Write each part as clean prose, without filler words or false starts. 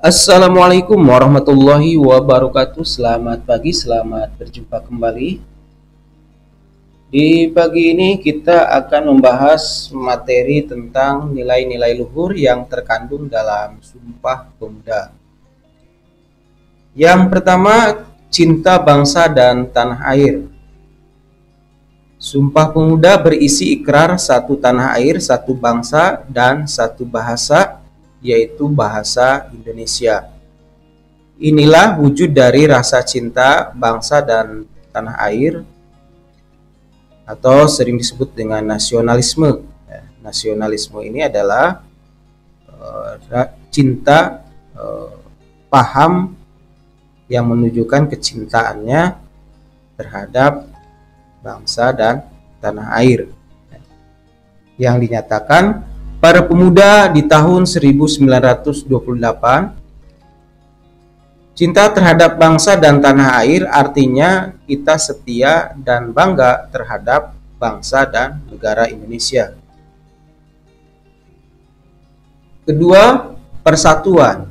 Assalamualaikum warahmatullahi wabarakatuh. Selamat pagi, selamat berjumpa kembali. Di pagi ini kita akan membahas materi tentang nilai-nilai luhur yang terkandung dalam Sumpah Pemuda. Yang pertama, cinta bangsa dan tanah air. Sumpah Pemuda berisi ikrar satu tanah air, satu bangsa, dan satu bahasa, yaitu bahasa Indonesia. Inilah wujud dari rasa cinta bangsa dan tanah air, atau sering disebut dengan nasionalisme. Nasionalisme ini adalah cinta, paham yang menunjukkan kecintaannya terhadap bangsa dan tanah air, yang dinyatakan para pemuda di tahun 1928. Cinta terhadap bangsa dan tanah air artinya kita setia dan bangga terhadap bangsa dan negara Indonesia. Kedua, persatuan.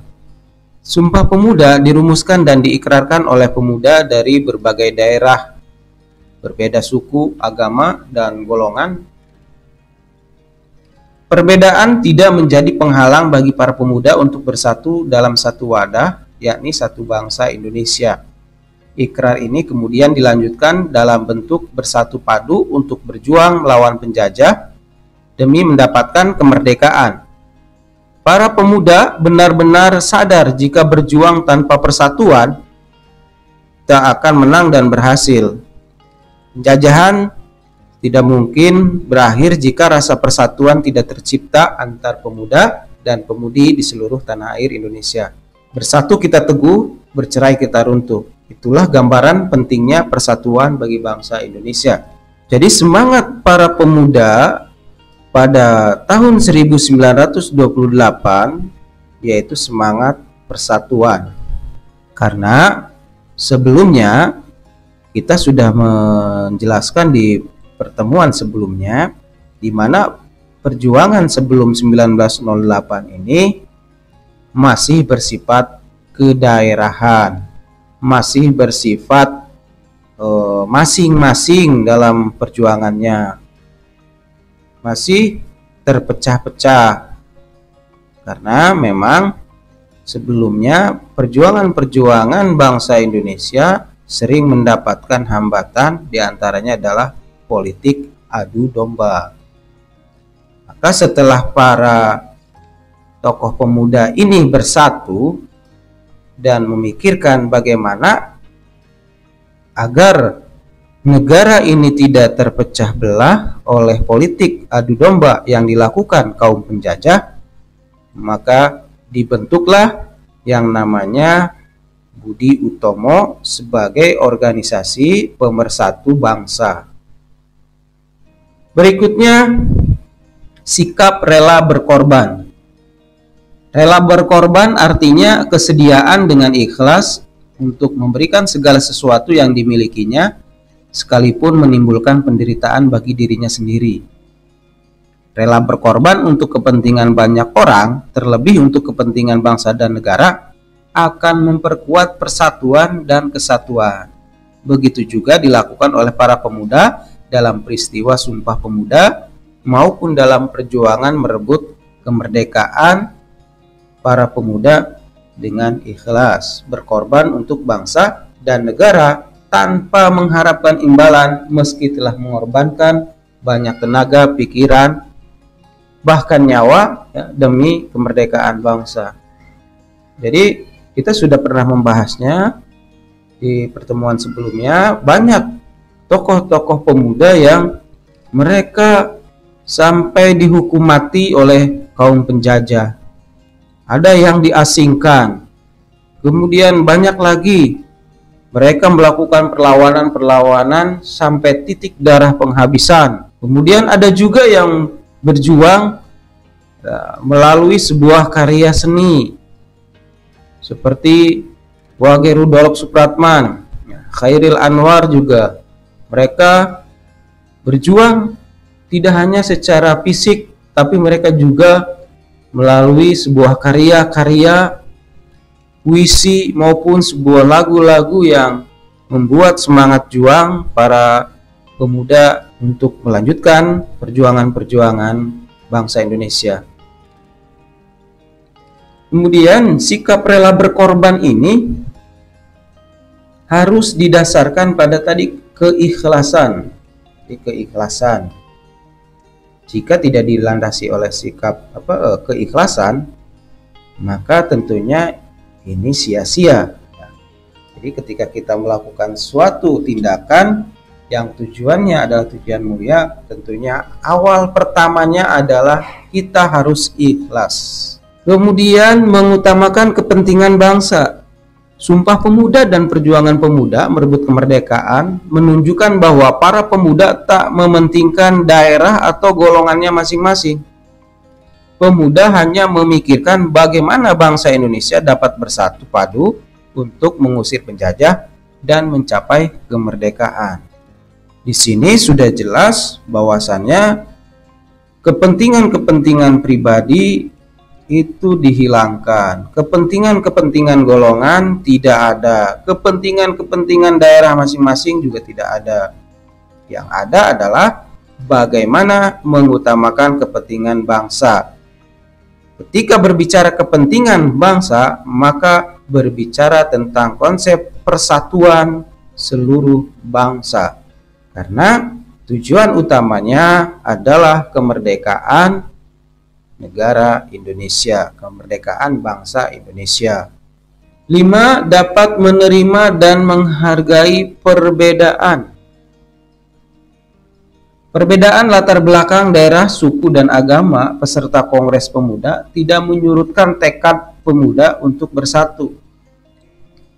Sumpah Pemuda dirumuskan dan diikrarkan oleh pemuda dari berbagai daerah, berbeda suku, agama, dan golongan. Perbedaan tidak menjadi penghalang bagi para pemuda untuk bersatu dalam satu wadah, yakni satu bangsa Indonesia. Ikrar ini kemudian dilanjutkan dalam bentuk bersatu padu untuk berjuang melawan penjajah demi mendapatkan kemerdekaan. Para pemuda benar-benar sadar jika berjuang tanpa persatuan tak akan menang dan berhasil. Penjajahan tidak mungkin berakhir jika rasa persatuan tidak tercipta antar pemuda dan pemudi di seluruh tanah air Indonesia. Bersatu kita teguh, bercerai kita runtuh. Itulah gambaran pentingnya persatuan bagi bangsa Indonesia. Jadi semangat para pemuda pada tahun 1928 yaitu semangat persatuan. Karena sebelumnya kita sudah menjelaskan di pertemuan sebelumnya, di mana perjuangan sebelum 1908 ini masih bersifat kedaerahan, masih bersifat masing-masing dalam perjuangannya, masih terpecah-pecah. Karena memang sebelumnya perjuangan-perjuangan bangsa Indonesia sering mendapatkan hambatan, diantaranya adalah politik adu domba. Maka setelah para tokoh pemuda ini bersatu dan memikirkan bagaimana agar negara ini tidak terpecah belah oleh politik adu domba yang dilakukan kaum penjajah, maka dibentuklah yang namanya Budi Utomo sebagai organisasi pemersatu bangsa. Berikutnya, sikap rela berkorban. Rela berkorban artinya kesediaan dengan ikhlas untuk memberikan segala sesuatu yang dimilikinya, sekalipun menimbulkan penderitaan bagi dirinya sendiri. Rela berkorban untuk kepentingan banyak orang, terlebih untuk kepentingan bangsa dan negara, akan memperkuat persatuan dan kesatuan. Begitu juga dilakukan oleh para pemuda dalam peristiwa Sumpah Pemuda maupun dalam perjuangan merebut kemerdekaan. Para pemuda dengan ikhlas berkorban untuk bangsa dan negara tanpa mengharapkan imbalan, meski telah mengorbankan banyak tenaga, pikiran, bahkan nyawa demi kemerdekaan bangsa. Jadi kita sudah pernah membahasnya di pertemuan sebelumnya. Banyak tokoh-tokoh pemuda yang mereka sampai dihukum mati oleh kaum penjajah. Ada yang diasingkan. Kemudian banyak lagi mereka melakukan perlawanan-perlawanan sampai titik darah penghabisan. Kemudian ada juga yang berjuang melalui sebuah karya seni, seperti Wage Rudolf Supratman, Khairil Anwar juga. Mereka berjuang tidak hanya secara fisik, tapi mereka juga melalui sebuah karya-karya puisi maupun sebuah lagu-lagu yang membuat semangat juang para pemuda untuk melanjutkan perjuangan-perjuangan bangsa Indonesia. Kemudian sikap rela berkorban ini harus didasarkan pada tadi keikhlasan. Keikhlasan. Jika tidak dilandasi oleh sikap keikhlasan, maka tentunya ini sia-sia. Jadi ketika kita melakukan suatu tindakan yang tujuannya adalah tujuan mulia, tentunya awal pertamanya adalah kita harus ikhlas. Kemudian mengutamakan kepentingan bangsa. Sumpah Pemuda dan Perjuangan Pemuda merebut kemerdekaan menunjukkan bahwa para pemuda tak mementingkan daerah atau golongannya masing-masing. Pemuda hanya memikirkan bagaimana bangsa Indonesia dapat bersatu padu untuk mengusir penjajah dan mencapai kemerdekaan. Di sini sudah jelas bahwasannya kepentingan-kepentingan pribadi itu dihilangkan, kepentingan-kepentingan golongan tidak ada, kepentingan-kepentingan daerah masing-masing juga tidak ada. Yang ada adalah bagaimana mengutamakan kepentingan bangsa. Ketika berbicara kepentingan bangsa, maka berbicara tentang konsep persatuan seluruh bangsa. Karena tujuan utamanya adalah kemerdekaan negara Indonesia, kemerdekaan bangsa Indonesia. 5. Dapat menerima dan menghargai perbedaan. Perbedaan latar belakang daerah, suku, dan agama peserta Kongres Pemuda tidak menyurutkan tekad pemuda untuk bersatu.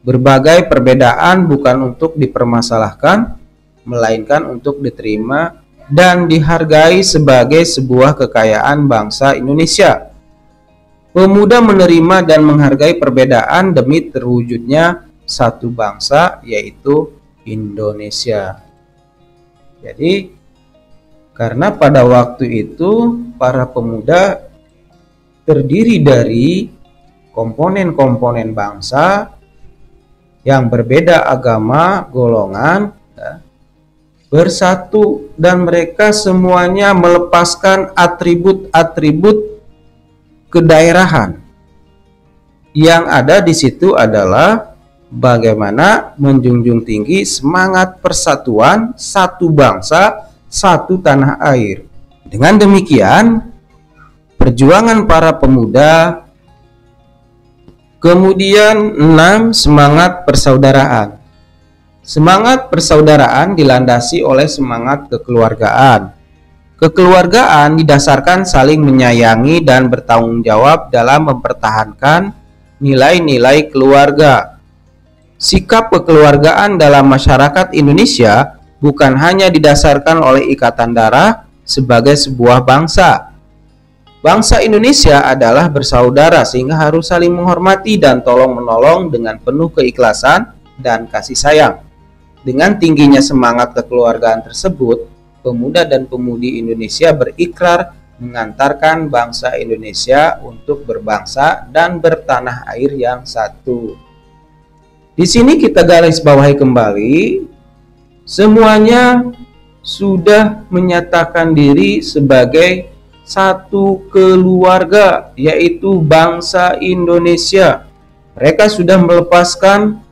Berbagai perbedaan bukan untuk dipermasalahkan, melainkan untuk diterima dan dihargai sebagai sebuah kekayaan bangsa Indonesia. Pemuda menerima dan menghargai perbedaan demi terwujudnya satu bangsa, yaitu Indonesia. Jadi, karena pada waktu itu para pemuda terdiri dari komponen-komponen bangsa yang berbeda agama, golongan, bersatu, dan mereka semuanya melepaskan atribut-atribut kedaerahan. Yang ada di situ adalah bagaimana menjunjung tinggi semangat persatuan, satu bangsa, satu tanah air. Dengan demikian, perjuangan para pemuda. Kemudian 6. Semangat persaudaraan. Semangat persaudaraan dilandasi oleh semangat kekeluargaan. Kekeluargaan didasarkan saling menyayangi dan bertanggung jawab dalam mempertahankan nilai-nilai keluarga. Sikap kekeluargaan dalam masyarakat Indonesia bukan hanya didasarkan oleh ikatan darah sebagai sebuah bangsa. Bangsa Indonesia adalah bersaudara sehingga harus saling menghormati dan tolong-menolong dengan penuh keikhlasan dan kasih sayang. Dengan tingginya semangat kekeluargaan tersebut, pemuda dan pemudi Indonesia berikrar mengantarkan bangsa Indonesia untuk berbangsa dan bertanah air yang satu. Di sini kita garis bawahi kembali, semuanya sudah menyatakan diri sebagai satu keluarga, yaitu bangsa Indonesia. Mereka sudah melepaskan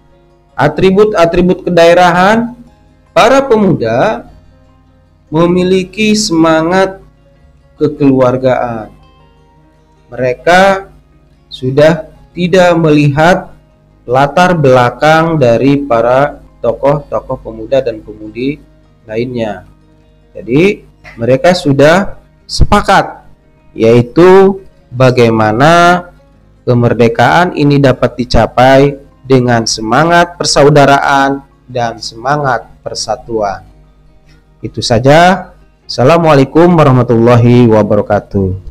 atribut-atribut kedaerahan. Para pemuda memiliki semangat kekeluargaan. Mereka sudah tidak melihat latar belakang dari para tokoh-tokoh pemuda dan pemudi lainnya. Jadi mereka sudah sepakat, yaitu bagaimana kemerdekaan ini dapat dicapai dengan semangat persaudaraan dan semangat persatuan. Itu saja. Assalamualaikum warahmatullahi wabarakatuh.